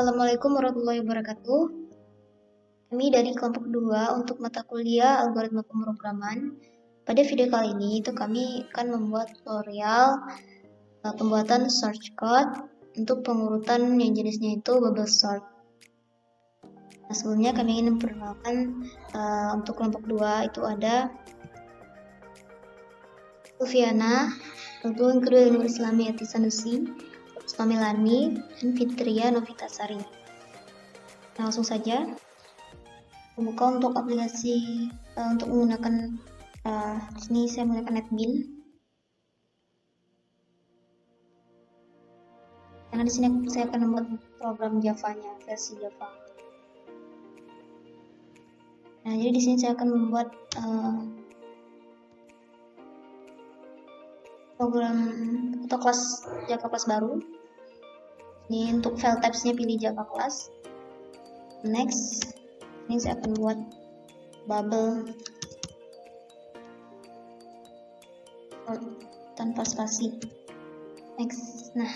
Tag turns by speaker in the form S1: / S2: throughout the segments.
S1: Assalamualaikum warahmatullahi wabarakatuh. Kami dari kelompok 2 untuk mata kuliah algoritma pemrograman. Pada video kali ini kami akan membuat tutorial pembuatan search code untuk pengurutan yang jenisnya itu bubble sort. Nah, sebelumnya kami ingin memperkenalkan untuk kelompok 2 itu ada Sufiana, lalu yang kedua Nur Islami Ati Sanusi, Pamilani, dan Fitria Novitasari. Nah, langsung saja membuka untuk aplikasi untuk menggunakan sini saya menggunakan NetBeans karena di sini saya akan membuat program Java-nya, versi Java. Nah, jadi di sini saya akan membuat program atau kelas Java kelas baru. Ini untuk file types-nya pilih Java class. Next, ini saya akan buat bubble tanpa spasi. Next, nah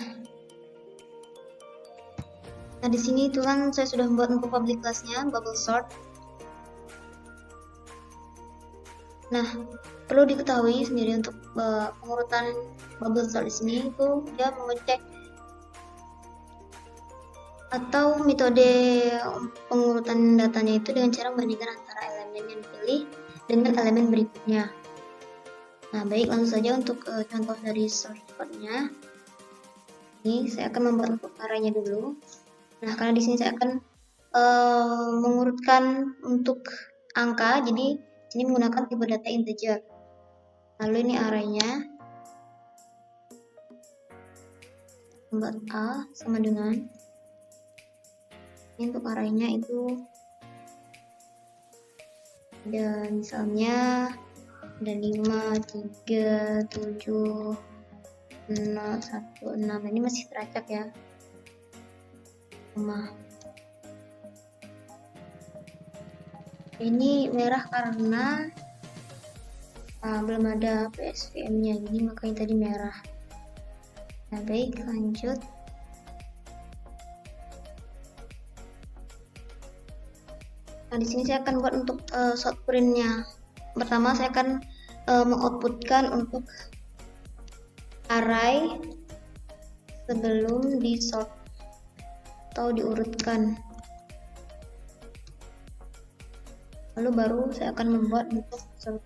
S1: di sini itu kan saya sudah membuat untuk public class-nya bubble sort. Nah, perlu diketahui sendiri untuk pengurutan bubble sort di sini itu dia mengecek atau metode pengurutan datanya itu dengan cara membandingkan antara elemen yang dipilih dengan elemen berikutnya. Nah, baik, langsung saja untuk contoh dari source code-nya. Ini saya akan membuat untuk arraynya dulu. Nah, karena di sini saya akan mengurutkan untuk angka, jadi sini menggunakan tipe data integer. Lalu ini arraynya. Membuat A sama dengan ini untuk arraynya itu ada misalnya ada 5, 3, 7, 0, 1, 6. Ini masih teracak ya. Ini merah karena belum ada PSVM-nya, jadi makanya tadi merah. Nah, baik, lanjut. Nah, di sini saya akan buat untuk sort print-nya. Pertama, saya akan mengoutputkan untuk array sebelum di sort atau diurutkan. Lalu baru saya akan membuat untuk sort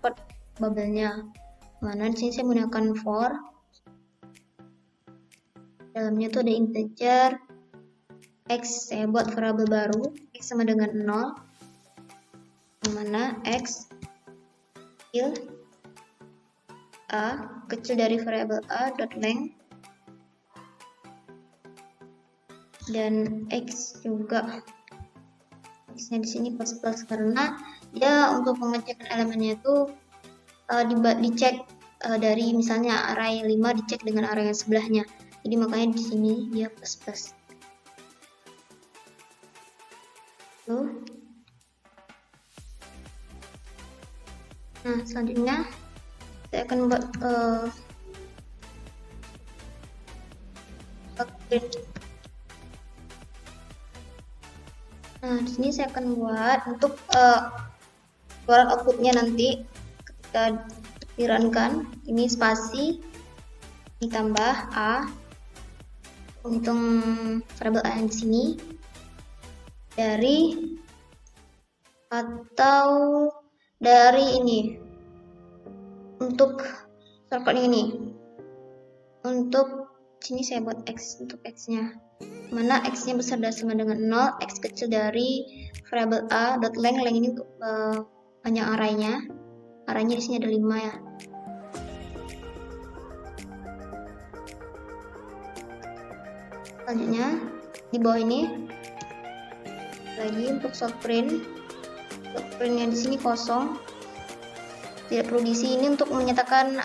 S1: bubble-nya. Mana di sini saya menggunakan for. Dalamnya itu ada integer x, saya buat variabel baru x sama dengan 0, yang mana x kecil a kecil dari variabel a dot length dan x juga x-nya di sini plus karena dia untuk pengecekan elemennya itu dicek dari misalnya array 5 dicek dengan array yang sebelahnya. Jadi makanya di sini dia plus. Nah, selanjutnya saya akan buat nah, di sini saya akan buat untuk keluaran outputnya nanti ketika dirunkan ini spasi ditambah a, hitung variabel a yang di sini dari atau dari ini untuk shortcut ini. Untuk sini saya buat x untuk x-nya, mana x-nya besar dan sama dengan 0, x kecil dari variabel a dot length ini untuk panjang arraynya. Arraynya di sini ada 5 ya. Selanjutnya di bawah ini lagi untuk short printnya di sini kosong, tidak perlu diisi. Ini untuk menyatakan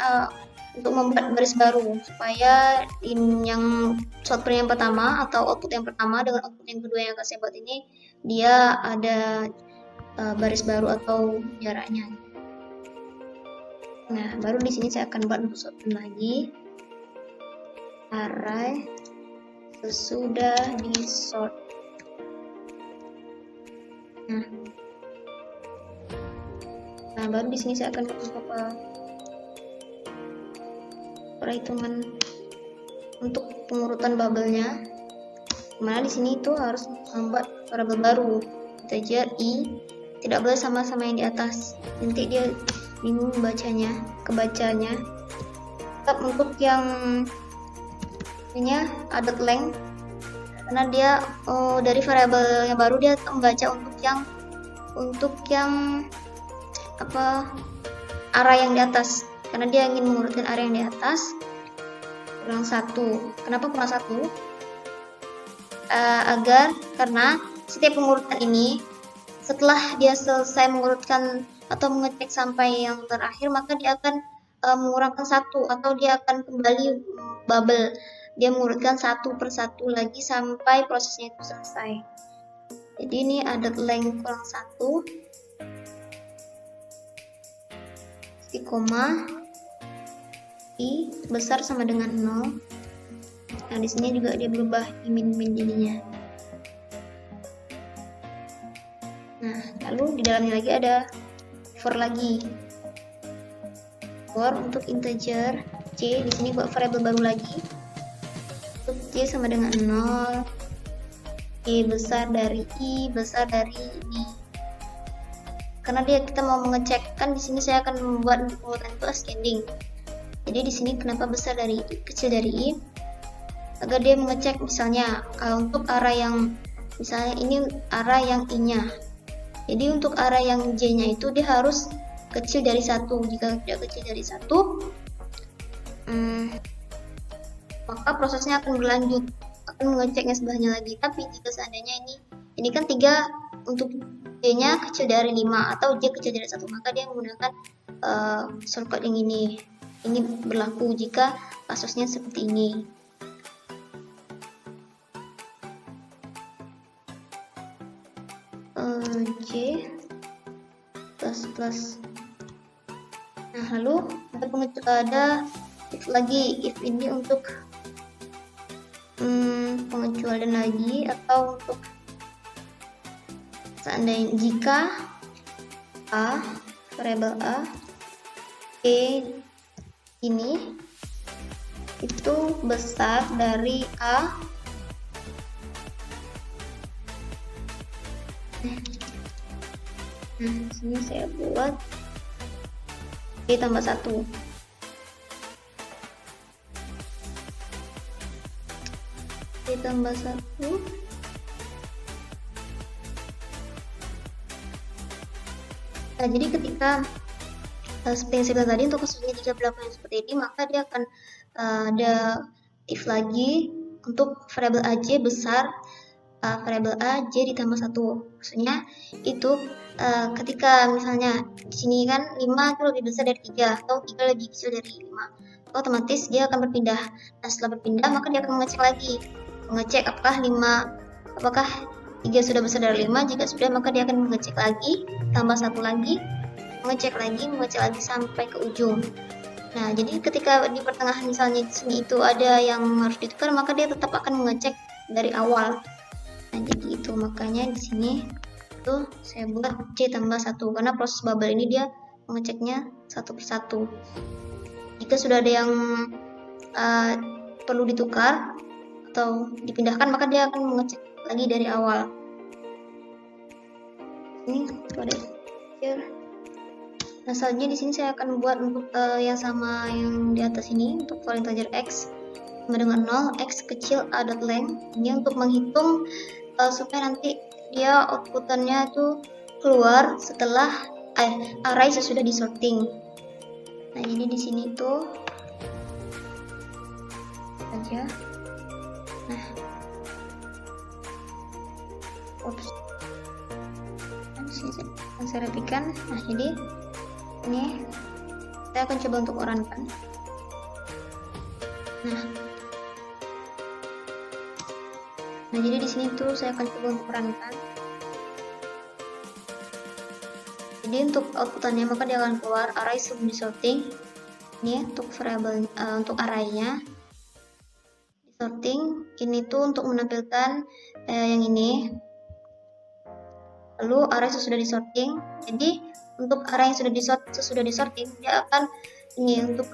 S1: untuk membuat baris baru supaya yang short print yang pertama atau output yang pertama dengan output yang kedua yang akan saya buat ini dia ada baris baru atau jaraknya. Nah, baru di sini saya akan buat untuk short print lagi array sesudah di sort. Nah, baru di sini saya akan masuk ke perhitungan untuk pengurutan bubble-nya. Dimana di sini itu harus membuat variabel baru, integer i tidak boleh sama-sama yang di atas, nanti dia bingung kebacanya. Tetap untuk yang ininya added length, karena dia dari variabel yang baru dia membaca untuk yang array yang di atas, karena dia ingin mengurutkan array yang di atas. Kurang 1. Kenapa kurang 1? Karena setiap pengurutan ini setelah dia selesai mengurutkan atau mengecek sampai yang terakhir, maka dia akan mengurangkan 1 atau dia akan kembali bubble. Dia mengurutkan 1 per 1 lagi sampai prosesnya itu selesai. Jadi ini added length kurang 1, di koma i besar sama dengan 0. Nah, di sini juga dia berubah di min jadinya. Nah, lalu di dalamnya lagi ada for lagi. For untuk integer c, di sini buat variabel baru lagi. Untuk c sama dengan 0. I besar dari i besar dari ini. Karena kita mau mengecek, kan di sini saya akan membuat pengurutan itu ascending. Jadi di sini kenapa besar dari i, kecil dari i? Agar dia mengecek misalnya untuk array yang misalnya ini array yang i-nya. Jadi untuk array yang j-nya itu dia harus kecil dari 1. Jika tidak kecil dari 1, maka prosesnya akan berlanjut, akan mengeceknya sebelahnya lagi. Tapi jika seandainya ini kan 3 untuk j-nya kecil dari 5 atau j kecil dari 1, maka dia menggunakan shortcut yang ini. Ini berlaku jika kasusnya seperti ini. J plus. Nah, lalu ada if lagi, if ini untuk pengecualian lagi, atau untuk seandainya jika a, variabel a, ini itu besar dari a. Nah, sini saya buat b tambah 1. B tambah 1. Nah, jadi ketika seperti yang saya bilang tadi, untuk kasusnya jika berlaku yang seperti ini, maka dia akan ada if lagi untuk variabel aj besar variabel a j ditambah 1. Maksudnya itu ketika misalnya di sini kan 5 itu lebih besar dari 3 atau 3 lebih kecil dari 5, otomatis dia akan berpindah. Nah, setelah berpindah maka dia akan mengecek apakah 3 sudah besar dari 5. Jika sudah, maka dia akan mengecek lagi, tambah 1 lagi, mengecek lagi sampai ke ujung. Nah, jadi ketika di pertengahan misalnya di sini itu ada yang harus ditukar, maka dia tetap akan mengecek dari awal. Nah, jadi itu makanya di sini tuh saya buat c tambah 1, karena proses bubble ini dia mengeceknya 1 per 1. Jika sudah ada yang perlu ditukar atau dipindahkan, maka dia akan mengecek lagi dari awal. Ini pada nah, selanjutnya di sini saya akan buat untuk yang sama yang di atas ini, untuk for integer x sama dengan 0, x kecil added length. Ini untuk menghitung supaya nanti dia outputannya itu keluar setelah array sesudah disorting. Nah, jadi di sini tuh aja. Nah, saya rapikan. Nah, jadi ini saya akan coba untuk urankan. Nah, jadi di sini tuh saya akan coba untuk urankan. Jadi untuk outputannya maka dia akan keluar array sebelum disorting. Ini untuk variabel untuk arraynya disorting. Ini tuh untuk menampilkan yang ini. lalu array sudah disorting. Jadi untuk array yang sudah disorting, dia akan ini untuk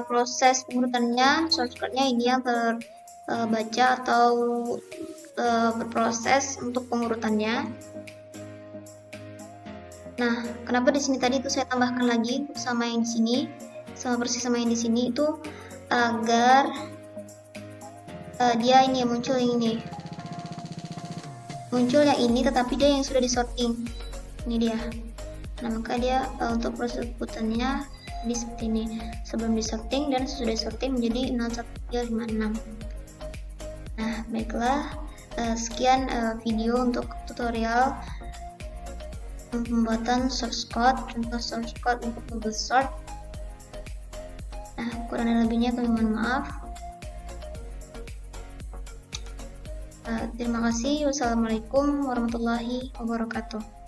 S1: proses pengurutannya, shortcutnya ini yang terbaca atau berproses untuk pengurutannya. Nah, kenapa di sini tadi itu saya tambahkan lagi sama yang di sini, sama persis sama yang di sini itu agar dia ini muncul yang ini, muncul yang ini, tetapi dia yang sudah disorting. Ini dia. Nah, maka dia untuk proses urutannya di seperti ini, sebelum disorting dan sesudah disorting menjadi 01356. Nah, baiklah, sekian video untuk tutorial pembuatan source code, contoh source code untuk Google Sort. Nah, kurang dan lebihnya kami mohon maaf. Terima kasih. Wassalamualaikum warahmatullahi wabarakatuh.